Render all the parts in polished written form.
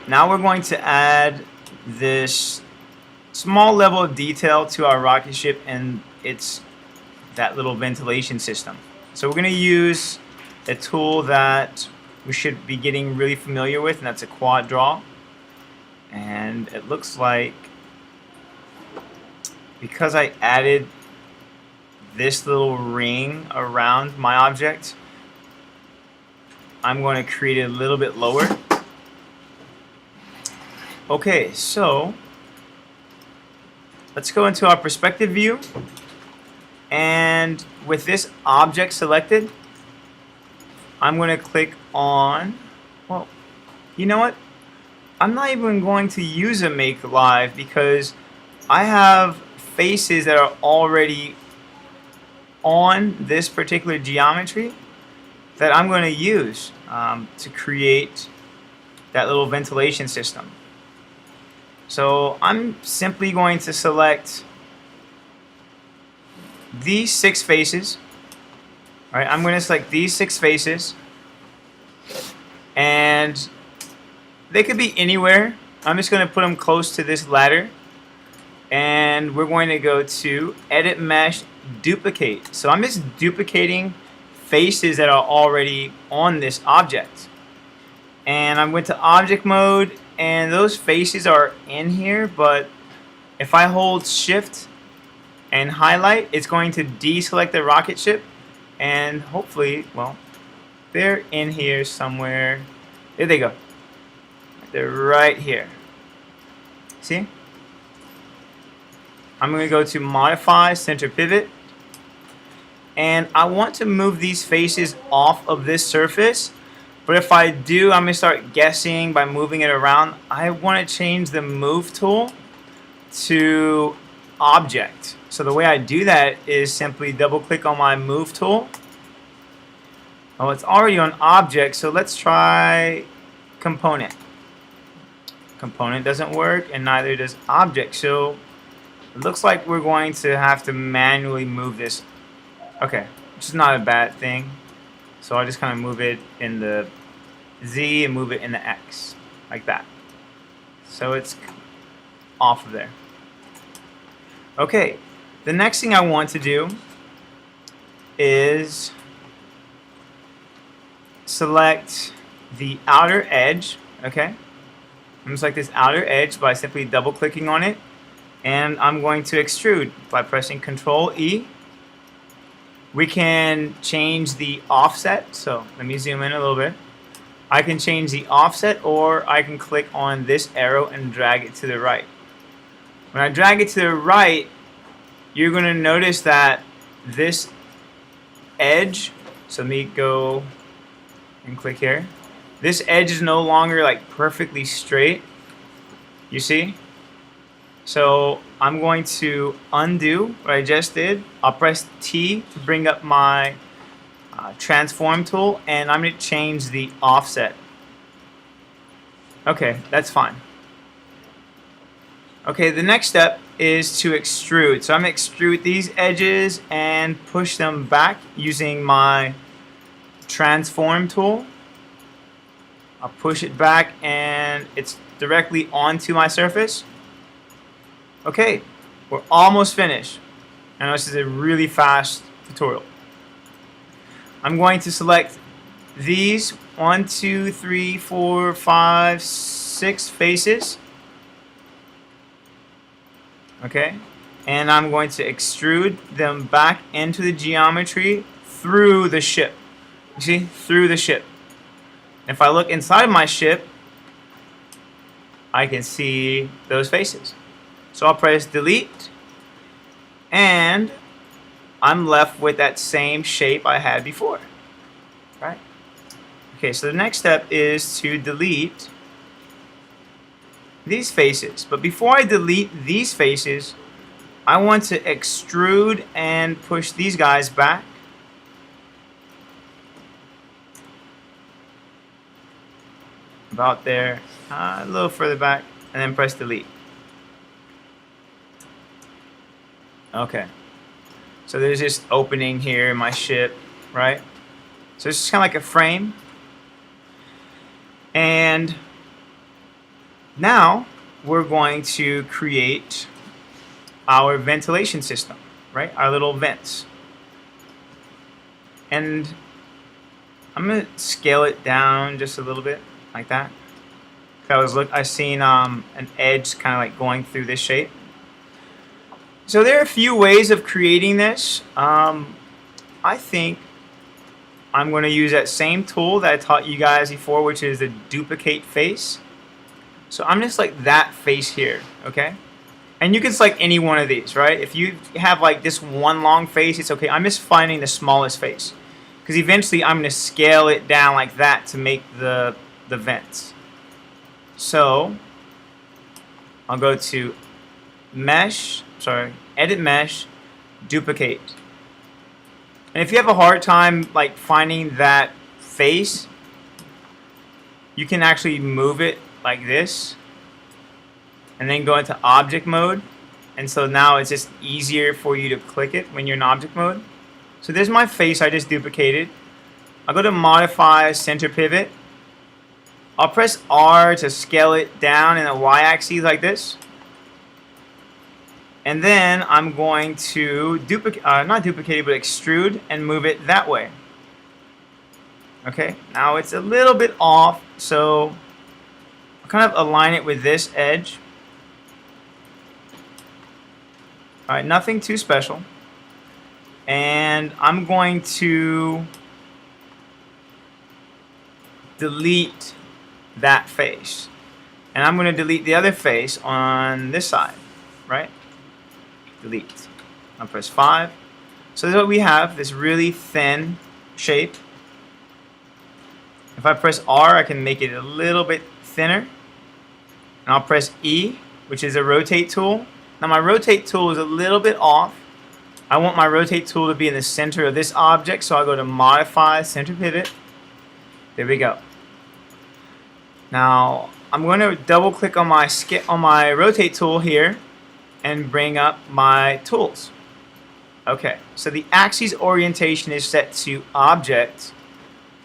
Now we're going to add this small level of detail to our rocket ship and that little ventilation system. So we're going to use a tool that we should be getting really familiar with, and that's a quad draw. And it looks like, because I added this little ring around my object, I'm going to create it a little bit lower. Okay, so let's go into our perspective view, and with this object selected, I'm going to click on, well, you know what? I'm not even going to use a make live because I have faces that are already on this particular geometry that I'm going to use to create that little ventilation system. So I'm simply going to select these 6 faces. All right, I'm going to select these 6 faces, and they could be anywhere. I'm just going to put them close to this ladder, and we're going to go to Edit Mesh, Duplicate. So I'm just duplicating faces that are already on this object, and I'm going to Object Mode, and those faces are in here, but if I hold Shift and highlight, it's going to deselect the rocket ship, and hopefully, well, they're in here somewhere. There they go. They're right here. See? I'm going to go to Modify, Center Pivot, and I want to move these faces off of this surface, but if I do, I'm going to start guessing by moving it around. I want to change the Move tool to Object. So the way I do that is simply double click on my Move tool. Oh, it's already on Object, so let's try Component. Component doesn't work, and neither does Object, so it looks like we're going to have to manually move this. Okay, which is not a bad thing. So I'll just kind of move it in the Z and move it in the X, like that. So it's off of there. Okay, the next thing I want to do is select the outer edge. Okay, I'm going to select this outer edge by simply double clicking on it, and I'm going to extrude by pressing Control E. We can change the offset, so let me zoom in a little bit. I can change the offset, or I can click on this arrow and drag it to the right. When I drag it to the right, you're going to notice that this edge, so let me go and click here. This edge is no longer like perfectly straight, you see? So I'm going to undo what I just did. I'll press T to bring up my transform tool, and I'm going to change the offset. Okay, that's fine. Okay, the next step is to extrude. So I'm going to extrude these edges and push them back using my transform tool. I'll push it back, and it's directly onto my surface. Okay, we're almost finished. I know this is a really fast tutorial. I'm going to select these 1, 2, 3, 4, 5, 6 faces. Okay, and I'm going to extrude them back into the geometry through the ship. You see, through the ship. If I look inside my ship, I can see those faces. So I'll press delete, and I'm left with that same shape I had before. Right? Okay, so the next step is to delete these faces. But before I delete these faces, I want to extrude and push these guys back. About there, a little further back, and then press delete. Okay, so there's this opening here in my ship, right? So it's just kind of like a frame, and Now we're going to create our ventilation system, right? Our little vents. And I'm gonna scale it down just a little bit, like that. I seen an edge kind of like going through this shape. So there are a few ways of creating this. I think I'm going to use that same tool that I taught you guys before, which is the duplicate face. So I'm just like that face here, okay? And you can select any one of these, right? If you have like this one long face, it's okay. I'm just finding the smallest face, because eventually I'm going to scale it down like that to make the vents. So I'll go to edit mesh, duplicate. And if you have a hard time like finding that face, you can actually move it like this and then go into object mode. And so now it's just easier for you to click it when you're in object mode. So there's my face I just duplicated. I'll go to modify center pivot. I'll press R to scale it down in a y-axis like this. And then I'm going to not duplicate, but extrude and move it that way. Okay, now it's a little bit off, so I'll kind of align it with this edge. Alright, nothing too special. And I'm going to delete that face. And I'm going to delete the other face on this side, right? Delete. I'll press 5. So this is what we have, this really thin shape. If I press R, I can make it a little bit thinner. And I'll press E, which is a rotate tool. Now my rotate tool is a little bit off. I want my rotate tool to be in the center of this object, so I'll go to modify center pivot. There we go. Now I'm going to double click on my rotate tool here and bring up my tools. Okay, so the axis orientation is set to object.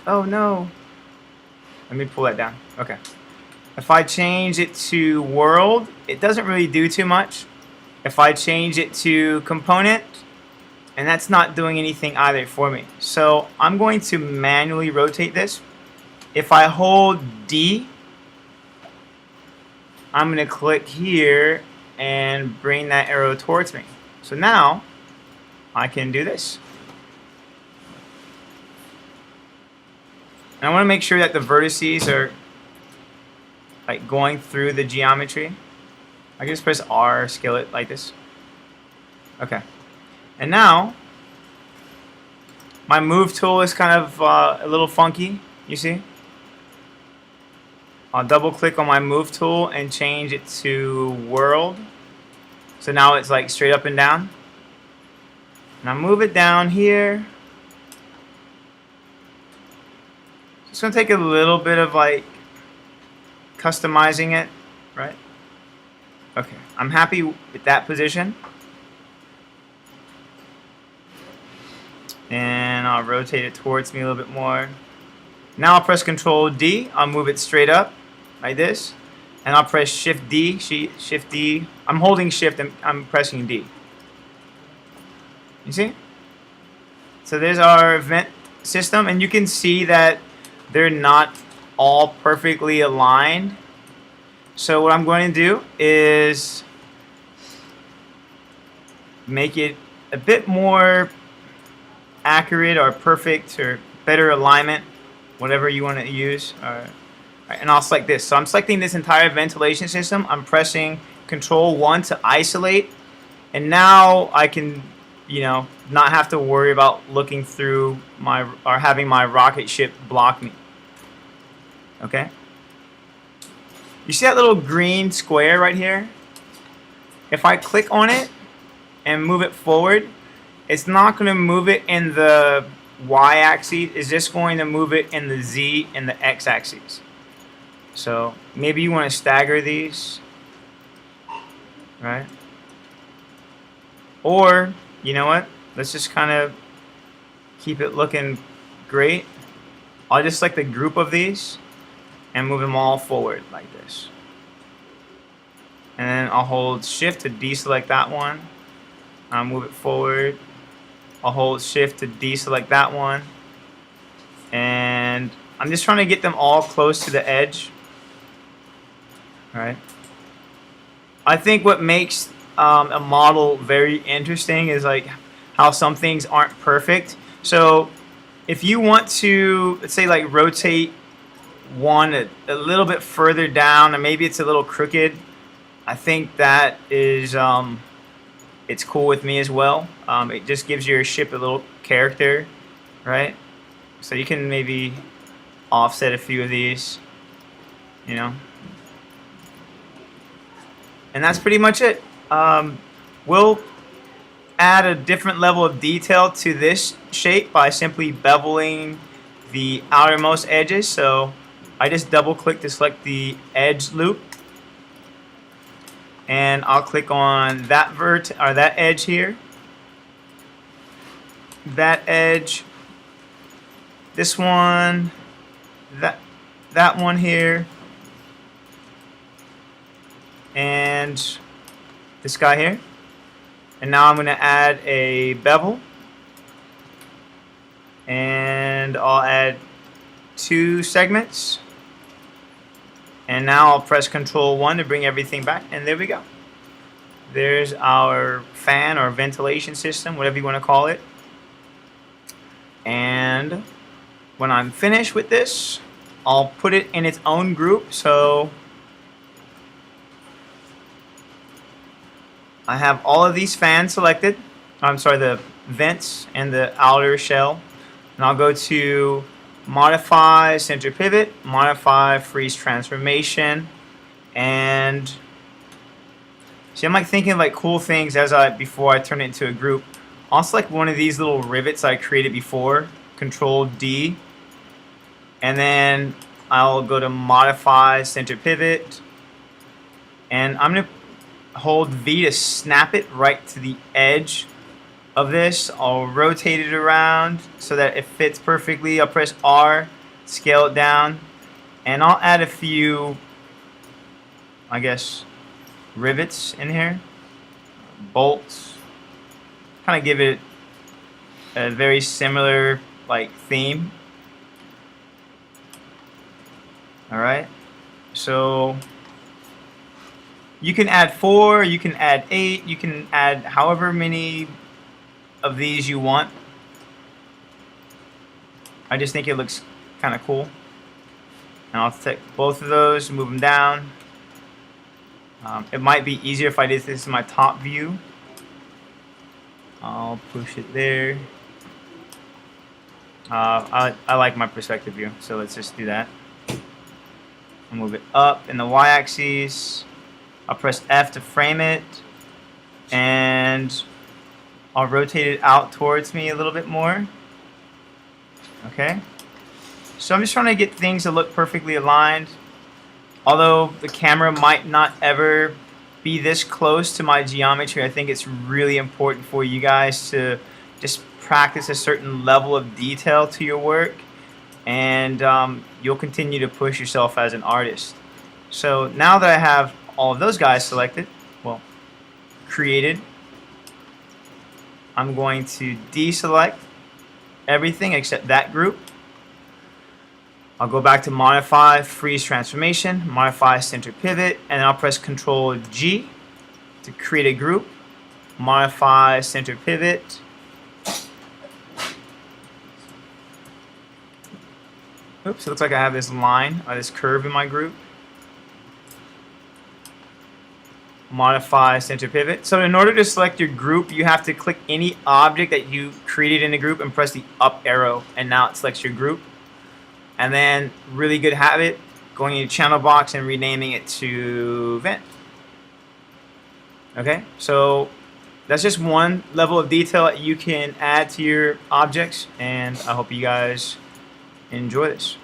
Oh no. Let me pull that down. Okay. If I change it to world, it doesn't really do too much. If I change it to component, and that's not doing anything either for me. So I'm going to manually rotate this. If I hold D, I'm going to click here and bring that arrow towards me. So now I can do this. And I want to make sure that the vertices are like going through the geometry. I can just press R, scale it like this. Okay. And now my move tool is kind of a little funky, you see? I'll double click on my move tool and change it to world. So now it's like straight up and down. And I'll move it down here. It's going to take a little bit of like customizing it, right? Okay, I'm happy with that position. And I'll rotate it towards me a little bit more. Now I'll press Control D. I'll move it straight up like this. And I'll press Shift D. Shift D. I'm holding Shift and I'm pressing D. You see? So there's our vent system, and you can see that they're not all perfectly aligned. So what I'm going to do is make it a bit more accurate or perfect or better alignment, whatever you want to use. Alright, and I'll select this. So I'm selecting this entire ventilation system. I'm pressing Control 1 to isolate, and now I can, you know, not have to worry about looking through or having my rocket ship block me. Okay? You see that little green square right here? If I click on it and move it forward, it's not going to move it in the y-axis. It's just going to move it in the z and the x-axis. So maybe you want to stagger these, right? Or, you know what? Let's just kind of keep it looking great. I'll just select a group of these and move them all forward like this. and then I'll hold shift to deselect that one. I'll move it forward. I'll hold shift to deselect that one, and I'm just trying to get them all close to the edge. All right. I think what makes a model very interesting is like how some things aren't perfect. So if you want to, let's say, like rotate one a little bit further down, and maybe it's a little crooked, I think that is it's cool with me as well. It just gives your ship a little character, right? So you can maybe offset a few of these, you know. And that's pretty much it. We'll add a different level of detail to this shape by simply beveling the outermost edges. So I just double click to select the edge loop, and I'll click on that that edge here, that edge, this one, that one here, and this guy here. And now I'm going to add a bevel, and I'll add 2 segments, and now I'll press Control 1 to bring everything back, and there we go. There's our fan or ventilation system, whatever you want to call it. And when I'm finished with this, I'll put it in its own group. So I have all of these fans selected. I'm sorry, the vents and the outer shell. And I'll go to Modify Center Pivot, Modify Freeze Transformation, and see, I'm like thinking like cool things before I turn it into a group. I'll select one of these little rivets I created before, Control D, and then I'll go to Modify Center Pivot, and I'm gonna hold V to snap it right to the edge of this. I'll rotate it around so that it fits perfectly. I'll press R, scale it down, and I'll add a few, I guess, rivets in here, bolts, kind of give it a very similar like theme. All right, so you can add 4, you can add 8, you can add however many of these you want. I just think it looks kind of cool. And I'll take both of those, move them down. It might be easier if I did this in my top view. I'll push it there. I like my perspective view, so let's just do that. I'll move it up in the y-axis. I'll press F to frame it, and I'll rotate it out towards me a little bit more. Okay, so I'm just trying to get things to look perfectly aligned. Although the camera might not ever be this close to my geometry, I think it's really important for you guys to just practice a certain level of detail to your work, and you'll continue to push yourself as an artist. So now that I have all of those guys selected, well, created, I'm going to deselect everything except that group. I'll go back to Modify Freeze Transformation, Modify Center Pivot, and I'll press Control G to create a group. Modify Center Pivot. Oops, it looks like I have this line or this curve in my group. Modify Center Pivot. So in order to select your group, you have to click any object that you created in a group and press the up arrow, and now it selects your group. And then, really good habit, going in your channel box and renaming it to vent. Okay, so that's just one level of detail that you can add to your objects, and I hope you guys enjoy this.